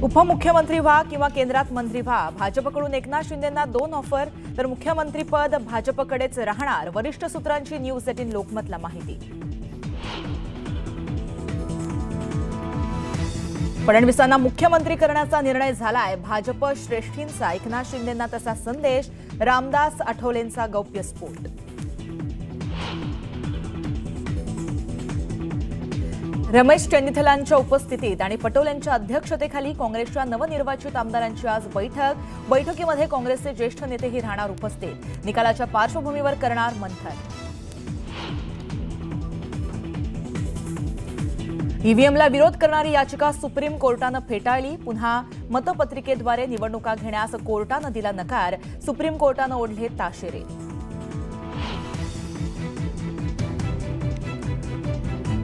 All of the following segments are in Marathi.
उपमुख्यमंत्री व्हा किंवा केंद्रात मंत्री व्हा, भाजपकडून एकनाथ शिंदेंना 2 ऑफर, तर मुख्यमंत्रीपद भाजपकडेच राहणार, वरिष्ठ सूत्रांची न्यूज 18 लोकमतला माहिती. फडणवीसांना मुख्यमंत्री करण्याचा निर्णय झालाय. भाजप श्रेष्ठींचा एकनाथ शिंदेंना तसा संदेश. रामदास आठवलेंचा गौप्यस्फोट. रमेश चेन्निथलांच्या उपस्थितीत आणि पटोलेंच्या अध्यक्षतेखाली काँग्रेसच्या नवनिर्वाचित आमदारांची आज बैठक. बैठकीमध्ये काँग्रेसचे ज्येष्ठ नेतेही राहणार उपस्थित. निकालाच्या पार्श्वभूमीवर करणार मंथन. ईव्हीएमला विरोध करणारी याचिका सुप्रीम कोर्टानं फेटाळली. पुन्हा मतपत्रिकेद्वारे निवडणुका घेण्यास कोर्टानं दिला नकार. सुप्रीम कोर्टानं ओढले ताशेरे.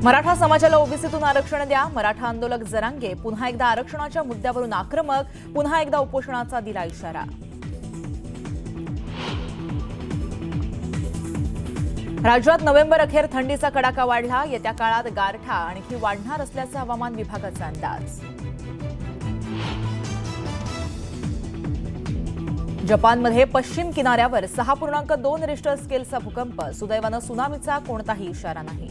मराठा समाजाला ओबीसीतून आरक्षण द्या. मराठा आंदोलक जरांगे पुन्हा एकदा आरक्षणाच्या मुद्द्यावरून आक्रमक. पुन्हा एकदा उपोषणाचा दिला इशारा. राज्यात नोव्हेंबर अखेर थंडीचा कडाका वाढला. येत्या काळात गारठा आणखी वाढणार असल्याचा हवामान विभागाचा अंदाज. जपानमध्ये पश्चिम किनाऱ्यावर 6.2 रिश्टर स्केलचा भूकंप. सुदैवानं सुनामीचा कोणताही इशारा नाही.